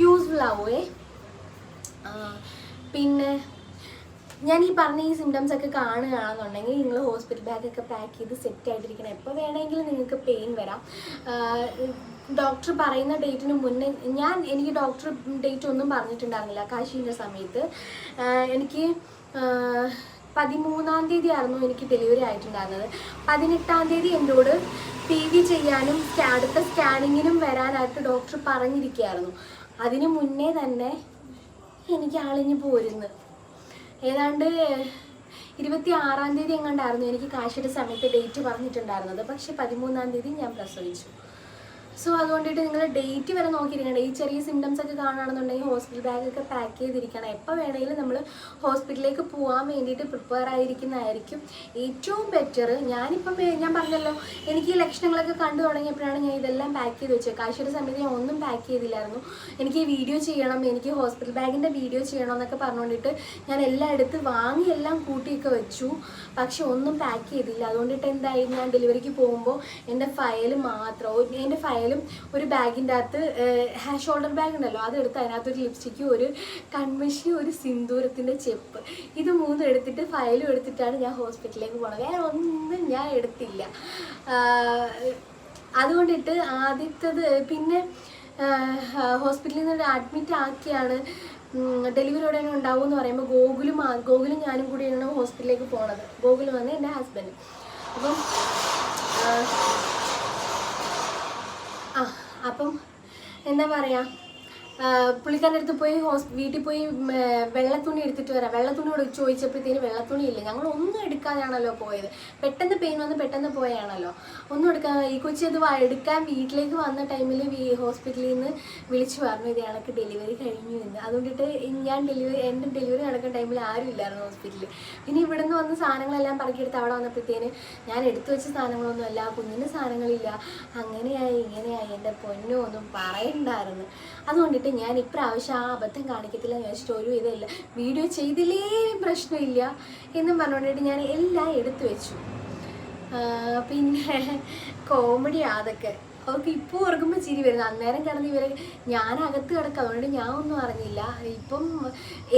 യൂസ്ഫുൾ ആവുമേ. പിന്നെ ഞാൻ ഈ പറഞ്ഞ ഈ സിംറ്റംസ് ഒക്കെ കാണുകയാണെന്നുണ്ടെങ്കിൽ നിങ്ങൾ ഹോസ്പിറ്റൽ ബാഗൊക്കെ പാക്ക് ചെയ്ത് സെറ്റ് ആയിട്ടിരിക്കണം. എപ്പോൾ വേണമെങ്കിലും നിങ്ങൾക്ക് പെയിൻ വരാം. ഡോക്ടർ പറയുന്ന ഡേറ്റിന് മുന്നേ എനിക്ക് ഡോക്ടർ ഡേറ്റ് ഒന്നും പറഞ്ഞിട്ടുണ്ടായിരുന്നില്ല കാശീൻ്റെ സമയത്ത്. എനിക്ക് 13-ാം തീയതി ആയിരുന്നു എനിക്ക് ഡെലിവറി ആയിട്ടുണ്ടായിരുന്നത്. 18-ാം തീയതി എന്നോട് PV ചെയ്യാനും അടുത്ത സ്കാനിങ്ങിനും വരാനായിട്ട് ഡോക്ടർ പറഞ്ഞിരിക്കുകയായിരുന്നു. അതിന് മുന്നേ തന്നെ എനിക്ക് ആളിഞ്ഞ് പോരുന്നു. ഏതാണ്ട് 26-ാം തീയതി എങ്ങാണ്ടായിരുന്നു എനിക്ക് കാശിയുടെ സമയത്ത് ഡേറ്റ് പറഞ്ഞിട്ടുണ്ടായിരുന്നത്. പക്ഷേ 13-ാം തീയതി ഞാൻ പ്രസവിച്ചു. സോ അതുകൊണ്ടിട്ട് നിങ്ങൾ ഡേറ്റ് വരെ നോക്കിയിരിക്കണം. ഈ ചെറിയ സിംറ്റംസ് ഒക്കെ കാണുകയാണെന്നുണ്ടെങ്കിൽ ഹോസ്പിറ്റൽ ബാഗൊക്കെ പാക്ക് ചെയ്തിരിക്കണം. എപ്പോൾ വേണമെങ്കിലും നമ്മൾ ഹോസ്പിറ്റലിലേക്ക് പോകാൻ വേണ്ടിയിട്ട് പ്രിപ്പയർ ആയിരിക്കുന്നതായിരിക്കും ഏറ്റവും ബെറ്റർ. ഞാൻ പറഞ്ഞല്ലോ, എനിക്ക് ഈ ലക്ഷണങ്ങളൊക്കെ കണ്ടു തുടങ്ങിയപ്പോഴാണ് ഞാൻ ഇതെല്ലാം പാക്ക് ചെയ്ത് വെച്ചത്. കാശിയുടെ സമയത്ത് ഞാൻ ഒന്നും പാക്ക് ചെയ്തില്ലായിരുന്നു. എനിക്ക് വീഡിയോ ചെയ്യണം, എനിക്ക് ഹോസ്പിറ്റൽ ബാഗിൻ്റെ വീഡിയോ ചെയ്യണം എന്നൊക്കെ പറഞ്ഞുകൊണ്ടിട്ട് ഞാൻ എല്ലാം എടുത്ത് വാങ്ങി എല്ലാം കൂട്ടിയൊക്കെ വെച്ചു. പക്ഷെ ഒന്നും പാക്ക് ചെയ്തില്ല. അതുകൊണ്ടിട്ട് എന്തായി, ഞാൻ ഡെലിവറിക്ക് പോകുമ്പോൾ എൻ്റെ ഫയലും ഒരു ബാഗിൻ്റെ അകത്ത് ഷോൾഡർ ബാഗ് ഉണ്ടല്ലോ, അതെടുത്ത് അതിനകത്തൊരു ലിപ്സ്റ്റിക്ക്, ഒരു കൺമഷി, ഒരു സിന്ദൂരത്തിൻ്റെ ചെപ്പ്, ഇത് 3 എടുത്തിട്ട് ഫയലും എടുത്തിട്ടാണ് ഞാൻ ഹോസ്പിറ്റലിലേക്ക് പോണത്. വേറെ ഒന്നും ഞാൻ എടുത്തില്ല. അതുകൊണ്ടിട്ട് ആദ്യത്തേത് പിന്നെ ഹോസ്പിറ്റലിൽ നിന്ന് അഡ്മിറ്റ് ആക്കിയാണ് ഡെലിവറി ഉടനെ ഉണ്ടാവും എന്ന് പറയുമ്പോൾ ഗോകുലും ഞാനും കൂടിയാണ് ഹോസ്പിറ്റലിലേക്ക് പോണത്. ഗോകുൽ വന്ന് എൻ്റെ ഹസ്ബൻഡ്. അപ്പം എന്താ പറയുക, പുള്ളിക്കാരൻ്റെ അടുത്ത് പോയി വീട്ടിൽ പോയി വെള്ളത്തുണി എടുത്തിട്ട് വരാം. വെള്ളത്തുണിയോട് ചോദിച്ചപ്പോഴത്തേന് വെള്ളത്തുണി ഇല്ല. ഞങ്ങൾ ഒന്നും എടുക്കാതെയാണല്ലോ പോയത്. പെട്ടെന്ന് പെയിൻ വന്ന് പെട്ടെന്ന് പോയാണല്ലോ. ഒന്നും എടുക്കാൻ ഈ കൊച്ചി അത് എടുക്കാൻ വീട്ടിലേക്ക് വന്ന ടൈമിൽ ഹോസ്പിറ്റലിൽ നിന്ന് വിളിച്ചു പറഞ്ഞു ഇത് ഞങ്ങൾക്ക് ഡെലിവറി കഴിഞ്ഞു എന്ന്. അതുകൊണ്ടിട്ട് എൻ്റെ ഡെലിവറി നടക്കുന്ന ടൈമിൽ ആരും ഇല്ലായിരുന്നു ഹോസ്പിറ്റലിൽ. പിന്നെ ഇവിടെ നിന്ന് വന്ന സാധനങ്ങളെല്ലാം പറക്കിയെടുത്ത് അവിടെ വന്നപ്പോഴത്തേന് ഞാൻ എടുത്തു വെച്ച സാധനങ്ങളൊന്നും അല്ല, കുഞ്ഞിൻ്റെ സാധനങ്ങളില്ല. അങ്ങനെയായി ഇങ്ങനെയായി എൻ്റെ പൊന്നോ ഒന്നും പറയണ്ടായിരുന്നു. അതുകൊണ്ടിട്ട് ഞാൻ ഇപ്രാവശ്യം ആ അബദ്ധം കാണിക്കത്തില്ല. ഞാൻ സ്റ്റോറി ചെയ്തില്ല, വീഡിയോ ചെയ്തില്ലേ പ്രശ്നമില്ല എന്നും പറഞ്ഞുകൊണ്ടിട്ട് ഞാൻ എല്ലാം എടുത്തു വെച്ചു. പിന്നെ കോമഡി അതൊക്കെ അവർക്ക് ഇപ്പോൾ ഓർക്കുമ്പോൾ ചിരി വരുന്നത്. അന്നേരം കിടന്ന് ഇവരെ ഞാൻ അകത്ത് കിടക്കുക, അതുകൊണ്ട് ഞാൻ ഒന്നും അറിഞ്ഞില്ല. ഇപ്പം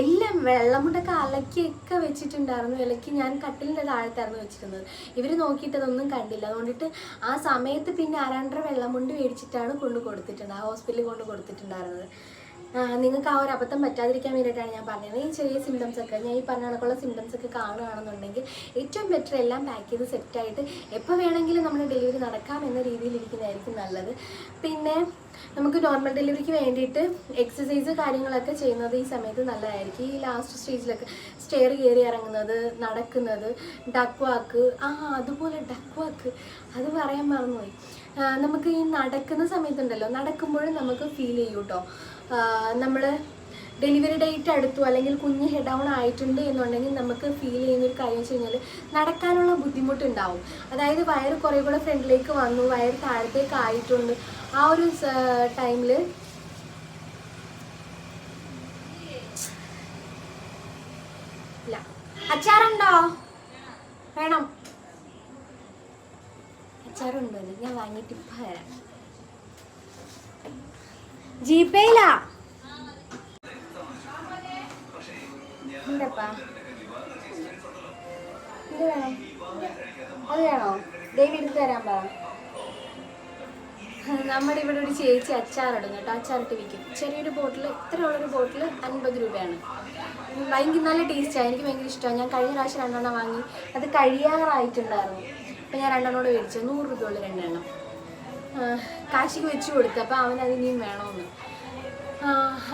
എല്ലാം വെള്ളമുണ്ടൊക്കെ അലക്കിയൊക്കെ വെച്ചിട്ടുണ്ടായിരുന്നു. ഇലക്കി ഞാൻ കട്ടിലിൻ്റെ താഴത്തായിരുന്നു വെച്ചിരുന്നത്. ഇവർ നോക്കിയിട്ടതൊന്നും കണ്ടില്ല. അതുകൊണ്ടിട്ട് ആ സമയത്ത് പിന്നെ 2.5 വെള്ളമുണ്ട് മേടിച്ചിട്ടാണ് കൊണ്ട് കൊടുത്തിട്ടുണ്ട്, ആ ഹോസ്പിറ്റലിൽ കൊണ്ട് കൊടുത്തിട്ടുണ്ടായിരുന്നത്. നിങ്ങൾക്ക് ആ ഒരു അബദ്ധം പറ്റാതിരിക്കാൻ വേണ്ടിയിട്ടാണ് ഞാൻ പറഞ്ഞത്. ഈ ചെറിയ സിംറ്റംസ് ഒക്കെ ഞാൻ ഈ പറഞ്ഞ കണക്കുള്ള സിംറ്റംസ് ഒക്കെ കാണുകയാണെന്നുണ്ടെങ്കിൽ ഏറ്റവും ബെറ്റർ എല്ലാം പാക്ക് ചെയ്ത് സെറ്റായിട്ട് എപ്പോൾ വേണമെങ്കിലും നമ്മൾ ഡെലിവറി നടക്കാം എന്ന രീതിയിലിരിക്കുന്നതായിരിക്കും നല്ലത്. പിന്നെ നമുക്ക് നോർമൽ ഡെലിവറിക്ക് വേണ്ടിയിട്ട് എക്സസൈസ് കാര്യങ്ങളൊക്കെ ചെയ്യുന്നത് ഈ സമയത്ത് നല്ലതായിരിക്കും. ഈ ലാസ്റ്റ് സ്റ്റേജിലൊക്കെ സ്റ്റെയർ കയറി ഇറങ്ങുന്നത്, നടക്കുന്നത്, ഡക്ക് വാക്ക്. അതുപോലെ ഡക്ക് വാക്ക് അത് പറയാൻ മറന്നുപോയി. നമുക്ക് ഈ നടക്കുന്ന സമയത്തുണ്ടല്ലോ, നടക്കുമ്പോഴും നമുക്ക് ഫീൽ ചെയ്യും കേട്ടോ, നമ്മൾ ഡെലിവറി ഡേറ്റ് അടുത്തു അല്ലെങ്കിൽ കുഞ്ഞ് ഹെഡ് ഡൗൺ ആയിട്ടുണ്ട് എന്നുണ്ടെങ്കിൽ നമുക്ക് ഫീൽ ചെയ്യുന്നൊരു കാര്യം വെച്ച് കഴിഞ്ഞാൽ നടക്കാനുള്ള ബുദ്ധിമുട്ടുണ്ടാവും. അതായത് വയറ് കുറേ കൂടെ ഫ്രണ്ടിലേക്ക് വന്നു, വയറ് താഴത്തേക്ക് ആയിട്ടുണ്ട്. ആ ഒരു ടൈമിൽ ഇല്ല. അച്ചാറുണ്ടോ? വേണം. അച്ചാറുണ്ടോ? ഞാൻ വാങ്ങിയിട്ട് ഇപ്പം വരാം. ജിപേയിലാ ഉണ്ടപ്പാ. ഇത് വേണം, അത് വേണോ? ദേവി എടുത്ത് തരാൻ പറ. നമ്മുടെ ഇവിടെ ഒരു ചേച്ചി അച്ചാറിടും കേട്ടോ, അച്ചാറിട്ട് വിൽക്കും. ചെറിയൊരു ബോട്ടിൽ, ഇത്രയുള്ളൊരു ബോട്ടിൽ 50 രൂപയാണ്. ഭയങ്കര നല്ല ടേസ്റ്റാണ്, എനിക്ക് ഭയങ്കര ഇഷ്ടമാണ്. ഞാൻ കഴിഞ്ഞ പ്രാവശ്യം 2 വാങ്ങി, അത് കഴിയാറായിട്ടുണ്ടായിരുന്നു. അപ്പം ഞാൻ 2 മേടിച്ചു. 100 രൂപയുള്ള 2. കാശിക്ക് വെച്ച് കൊടുത്തു. അപ്പോൾ അവനതിനെയും വേണമെന്ന്.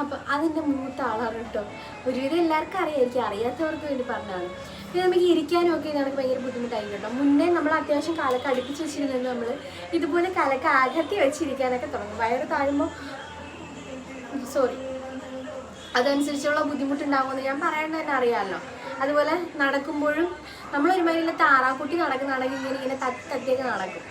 അപ്പം അതിൻ്റെ മൂത്ത ആളാണ് കേട്ടോ. ഒരുവിധം എല്ലാവർക്കും അറിയായിരിക്കും, അറിയാത്തവർക്ക് വേണ്ടി പറഞ്ഞതാണ്. പിന്നെ നമുക്ക് ഇരിക്കാനും ഒക്കെ നമുക്ക് ഭയങ്കര ബുദ്ധിമുട്ടായിരിക്കും കേട്ടോ. മുന്നേ നമ്മൾ അത്യാവശ്യം കാലൊക്കെ അടുപ്പിച്ച് വെച്ചിരുന്നത് നമ്മൾ ഇതുപോലെ കാലൊക്കെ അകത്തി വെച്ചിരിക്കാനൊക്കെ തുടങ്ങും. വയറ് താഴുമ്പോൾ അതനുസരിച്ചുള്ള ബുദ്ധിമുട്ടുണ്ടാകുമെന്ന് ഞാൻ പറയേണ്ടത് തന്നെ അറിയാമല്ലോ. അതുപോലെ നടക്കുമ്പോഴും നമ്മളൊരുമാതിരിയുള്ള താറാക്കുട്ടി നടക്കുന്നതാണെങ്കിൽ ഇങ്ങനെ തട്ടിയൊക്കെ നടക്കും.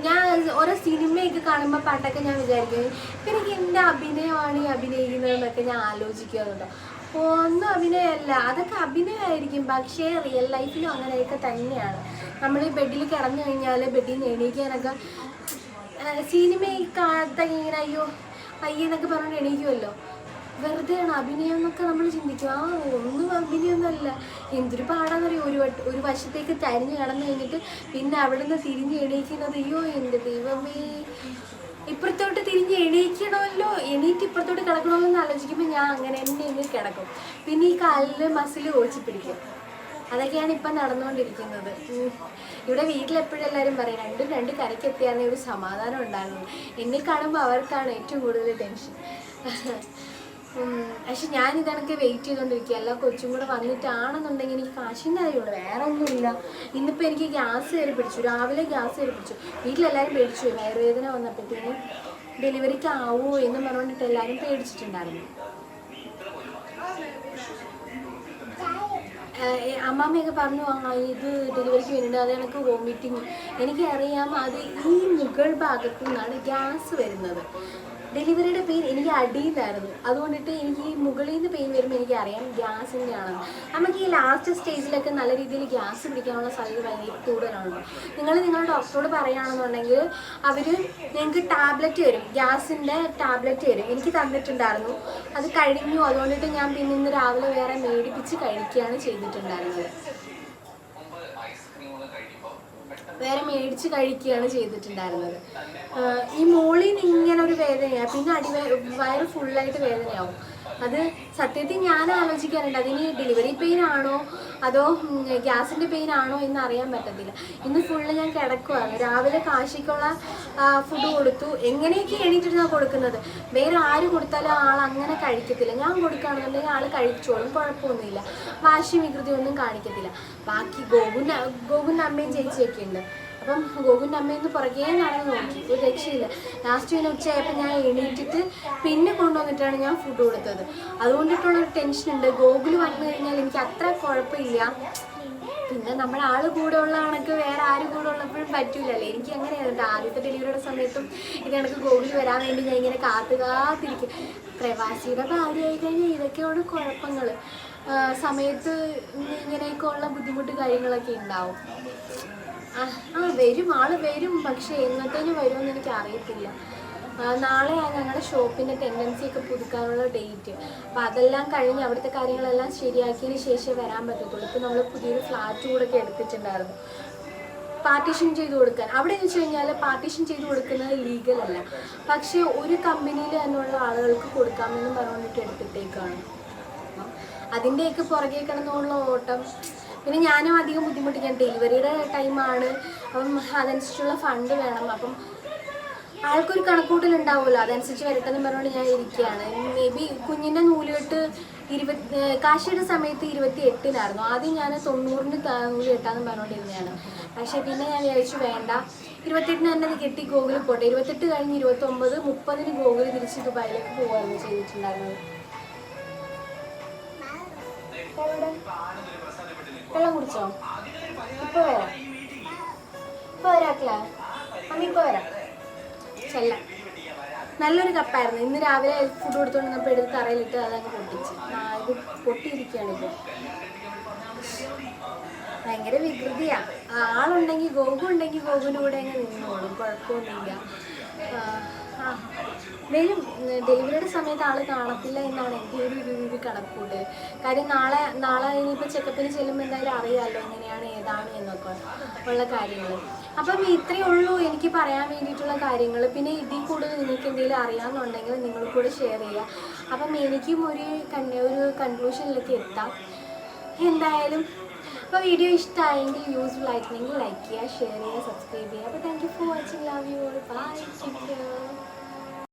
ഞാൻ ഓരോ സിനിമയൊക്കെ കാണുമ്പോൾ പണ്ടൊക്കെ ഞാൻ വിചാരിക്കും എനിക്ക് എൻ്റെ അഭിനയമാണ് ഈ അഭിനയിക്കുന്നതെന്നൊക്കെ ഞാൻ ആലോചിക്കാറുണ്ടോ. ഒന്നും അഭിനയമല്ല, അതൊക്കെ അഭിനയമായിരിക്കും. പക്ഷേ റിയൽ ലൈഫിലും അങ്ങനെയൊക്കെ തന്നെയാണ്. നമ്മൾ ഈ ബെഡിൽ കിടന്നു കഴിഞ്ഞാൽ ബെഡിൽ നിന്ന് എണീക്കാനൊക്കെ സിനിമയൊക്കെ ഇങ്ങനെ അയ്യെന്നൊക്കെ പറഞ്ഞിട്ട് എണീക്കുമല്ലോ. വെറുതെയാണ് അഭിനയം എന്നൊക്കെ നമ്മൾ ചിന്തിക്കും. ഒന്നും അഭിനയമൊന്നുമല്ല. എന്തൊരു പാടാന്നറിയോ, ഒരു വശത്തേക്ക് തരിഞ്ഞ് കിടന്നു കഴിഞ്ഞിട്ട് പിന്നെ അവിടെ നിന്ന് തിരിഞ്ഞ് എണീക്കുന്നത്. അയ്യോ എൻ്റെ ദൈവമേ, ഇപ്പുറത്തോട്ട് തിരിഞ്ഞ് എണീക്കണമല്ലോ, എണീറ്റ് ഇപ്പുറത്തോട്ട് കിടക്കണമല്ലോ എന്ന് ആലോചിക്കുമ്പോൾ ഞാൻ അങ്ങനെ എന്നെ കിടക്കും. പിന്നെ ഈ കാലിൽ മസിൽ ഓടിച്ച് പിടിക്കും. അതൊക്കെയാണ് ഇപ്പം നടന്നുകൊണ്ടിരിക്കുന്നത്. ഇവിടെ വീട്ടിലെപ്പോഴും എല്ലാവരും പറയും 2 കരയ്ക്കെത്തിയാൽ ഒരു സമാധാനം ഉണ്ടാകുന്നു. എന്നെ കാണുമ്പോൾ അവർക്കാണ് ഏറ്റവും കൂടുതൽ ടെൻഷൻ. പക്ഷെ ഞാനിതണക്ക് വെയിറ്റ് ചെയ്തുകൊണ്ടിരിക്കുക. എല്ലാ കൊച്ചും കൂടെ വന്നിട്ടാണെന്നുണ്ടെങ്കിൽ എനിക്ക് കാശിൻ്റെ അറിയുള്ളൂ, വേറെ ഒന്നുമില്ല. ഇന്നിപ്പോൾ എനിക്ക് ഗ്യാസ് കയറി പിടിച്ചു, രാവിലെ ഗ്യാസ് കയറി പിടിച്ചു. വീട്ടിലെല്ലാവരും പേടിച്ചു പോയി. വയറുവേദന വന്നപ്പോഴത്തേക്കും ഡെലിവറിക്ക് ആവുമോ എന്ന് പറഞ്ഞിട്ട് എല്ലാവരും പേടിച്ചിട്ടുണ്ടായിരുന്നു. അമ്മാമ്മയൊക്കെ പറഞ്ഞു ഇത് ഡെലിവറിക്ക് വേണ്ടിയിട്ട് അത് എനിക്ക് വോമിറ്റിങ്. എനിക്കറിയാം അത് ഈ മുകൾ ഭാഗത്തു നിന്നാണ് ഗ്യാസ് വരുന്നത്. ഡെലിവറിയുടെ പെയിൻ എനിക്ക് അടിയിലായിരുന്നു. അതുകൊണ്ടിട്ട് എനിക്ക് ഈ മുകളിൽ നിന്ന് പെയിൻ വരുമ്പോൾ എനിക്കറിയാം ഗ്യാസിൻ്റെ ആണെന്ന്. നമുക്ക് ഈ ലാസ്റ്റ് സ്റ്റേജിലൊക്കെ നല്ല രീതിയിൽ ഗ്യാസ് പിടിക്കാനുള്ള സാധ്യത ഭയങ്കര കൂടുതലാണ്. നിങ്ങളുടെ ഡോക്ടറോട് പറയുകയാണെന്നുണ്ടെങ്കിൽ അവർ നിങ്ങൾക്ക് ടാബ്ലറ്റ് തരും, ഗ്യാസിൻ്റെ ടാബ്ലറ്റ് തരും. എനിക്ക് തന്നിട്ടുണ്ടായിരുന്നു, അത് കഴിഞ്ഞു. അതുകൊണ്ടിട്ട് ഞാൻ പിന്നെ ഇന്ന് രാവിലെ വേറെ മേടിപ്പിച്ച് കഴിക്കുകയാണ് ചെയ്തിട്ടുണ്ടായിരുന്നത്. ഈ മോളിൽ നിന്ന് ഇങ്ങനെ ഒരു വേദനയാണ്, പിന്നെ വയറ് ഫുള്ളായിട്ട് വേദനയാവും. അത് സത്യത്തിൽ ഞാൻ ആലോചിക്കാറുണ്ട്, അതിന് ഡെലിവറി പെയിൻ ആണോ അതോ ഗ്യാസിൻ്റെ പെയിൻ ആണോ എന്ന് അറിയാൻ പറ്റത്തില്ല. ഇന്ന് ഫുള്ള് ഞാൻ കിടക്കുവാണ്. രാവിലെ കാശിക്കുള്ള ഫുഡ് കൊടുത്തു. എങ്ങനെയൊക്കെ എണീറ്റിരുന്നാണ് കൊടുക്കുന്നത്. വേറെ ആര് കൊടുത്താലും ആൾ അങ്ങനെ കഴിക്കത്തില്ല. ഞാൻ കൊടുക്കുകയാണെന്നുണ്ടെങ്കിൽ ആൾ കഴിച്ചോളും, കുഴപ്പമൊന്നുമില്ല, വാശി വികൃതി ഒന്നും കാണിക്കത്തില്ല. ബാക്കി ഗോകുൻ്റെ അമ്മയും ചേച്ചിയൊക്കെ ഉണ്ട്. അപ്പം ഗോകുൻ്റെ അമ്മയെന്ന് പുറകെ നടന്ന് നോക്കി, ഒരു രക്ഷയില്ല. ലാസ്റ്റ് പിന്നെ ഉച്ചയായപ്പോൾ ഞാൻ എണീറ്റിട്ട് പിന്നെ കൊണ്ടുവന്നിട്ടാണ് ഞാൻ ഫുഡ് കൊടുത്തത്. അതുകൊണ്ടിട്ടുള്ളൊരു ടെൻഷനുണ്ട്. ഗോകുൽ വന്നു കഴിഞ്ഞാൽ എനിക്ക് അത്ര കുഴപ്പമില്ല. പിന്നെ നമ്മുടെ ആൾ കൂടെ ഉള്ള കണക്ക് വേറെ ആരും കൂടെ ഉള്ളപ്പോഴും പറ്റൂലല്ലേ. എനിക്ക് അങ്ങനെയാണ്. ആദ്യത്തെ ഡെലിവറിയുടെ സമയത്തും ഇത് കണക്ക് ഗോകുൽ വരാൻ വേണ്ടി ഞാൻ ഇങ്ങനെ കാത്തിരിക്കും. പ്രവാസിയുടെ ഭാര്യയായി കഴിഞ്ഞാൽ ഇതൊക്കെയാണ് കുഴപ്പങ്ങൾ. സമയത്ത് ഇങ്ങനെയൊക്കെ ഉള്ള ബുദ്ധിമുട്ട് കാര്യങ്ങളൊക്കെ ഉണ്ടാവും. വരും, ആൾ വരും. പക്ഷേ എന്നത്തേന് വരുമെന്ന് എനിക്ക് അറിയത്തില്ല. നാളെയാണ് ഞങ്ങളുടെ ഷോപ്പിൻ്റെ ടെൻഡൻസിയൊക്കെ പുതുക്കാനുള്ള ഡേറ്റ്. അപ്പോൾ അതെല്ലാം കഴിഞ്ഞ് അവിടുത്തെ കാര്യങ്ങളെല്ലാം ശരിയാക്കിയതിന് ശേഷം വരാൻ പറ്റത്തുള്ളൂ. ഇപ്പോൾ നമ്മൾ പുതിയൊരു ഫ്ലാറ്റ് കൂടെ ഒക്കെ എടുത്തിട്ടുണ്ടായിരുന്നു പാർട്ടീഷൻ ചെയ്ത് കൊടുക്കാൻ. അവിടെ എന്ന് വെച്ച് കഴിഞ്ഞാൽ പാർട്ടീഷൻ ചെയ്ത് കൊടുക്കുന്നത് ലീഗലല്ല, പക്ഷേ ഒരു കമ്പനിയിൽ തന്നെയുള്ള ആളുകൾക്ക് കൊടുക്കാമെന്ന് പറഞ്ഞുകൊണ്ടിട്ട് എടുത്തിട്ടേക്കാണ്. അതിൻ്റെയൊക്കെ പുറകെ കിടന്നുള്ള ഓട്ടം. പിന്നെ ഞാനും അധികം ബുദ്ധിമുട്ടിക്കാൻ, ഡെലിവറിയുടെ ടൈമാണ്, അപ്പം അതനുസരിച്ചുള്ള ഫണ്ട് വേണം. അപ്പം ആൾക്കൊരു കണക്കൂട്ടലുണ്ടാവുമല്ലോ, അതനുസരിച്ച് വരട്ടെന്ന് പറഞ്ഞുകൊണ്ട് ഞാൻ ഇരിക്കുകയാണ്. മേ ബി കുഞ്ഞിൻ്റെ നൂലുകെട്ട് കാശിയുടെ സമയത്ത് 28-നായിരുന്നു. ആദ്യം ഞാൻ 90-ന് നൂല് കെട്ടാന്ന് പറഞ്ഞുകൊണ്ടിരുന്നതാണ്. പക്ഷേ പിന്നെ ഞാൻ വിചാരിച്ചു വേണ്ട, 28-ന് തന്നെ അത് കെട്ടി ഗോകുൽ പോട്ടെ. 28 കഴിഞ്ഞ് 29, 30-ന് ഗോകുൽ തിരിച്ച് ദുബായിലേക്ക് പോകുകയാണ് ചെയ്തിട്ടുണ്ടായിരുന്നത്. വെള്ളം കുടിച്ചോ? ഇപ്പോൾ വരാം, ഇപ്പോൾ വരാക്കില്ല അമ്മ, ഇപ്പോൾ വരാം. ചെല്ല നല്ലൊരു കപ്പായിരുന്നു. ഇന്ന് രാവിലെ ഫുഡ് കൊടുത്തുകൊണ്ടിരുന്നപ്പോൾ എടുത്ത് തറയിലിട്ട് അതങ്ങ് പൊട്ടിച്ച്. ഇത് പൊട്ടിയിരിക്കുകയാണ് ഇപ്പോൾ. ഭയങ്കര വികൃതിയാണ്. ആളുണ്ടെങ്കിൽ ഗോകു ഉണ്ടെങ്കിൽ ഗോകുവിൻ്റെ കൂടെ അങ്ങ് നിന്നോളും, കുഴപ്പമൊന്നുമില്ല. എന്തായാലും ഡെലിവറിയുടെ സമയത്ത് ആൾ കാണത്തില്ല എന്നാണ് എൻ്റെ ഒരു കണക്കൂട്ട്. കാര്യം നാളെ ഇനിയിപ്പോൾ ചെക്കപ്പിന് ചെല്ലുമ്പോൾ എന്തായാലും അറിയാമല്ലോ എങ്ങനെയാണ് ഏതാണ് എന്നൊക്കെ ഉള്ള കാര്യങ്ങൾ. അപ്പം ഇത്രയേ ഉള്ളൂ എനിക്ക് പറയാൻ വേണ്ടിയിട്ടുള്ള കാര്യങ്ങൾ. പിന്നെ ഇതിൽ കൂടുതൽ നിങ്ങൾക്ക് എന്തെങ്കിലും അറിയാമെന്നുണ്ടെങ്കിൽ നിങ്ങൾ കൂടെ ഷെയർ ചെയ്യുക. അപ്പം എനിക്കും ഒരു കൺക്ലൂഷനിലേക്ക് എത്താം. എന്തായാലും അപ്പോൾ വീഡിയോ ഇഷ്ടമായെങ്കിൽ യൂസ്ഫുൾ ആയിട്ടുണ്ടെങ്കിൽ ലൈക്ക് ചെയ്യുക, ഷെയർ ചെയ്യുക, സബ്സ്ക്രൈബ് ചെയ്യുക. അപ്പോൾ thank you for watching. Love you all. By.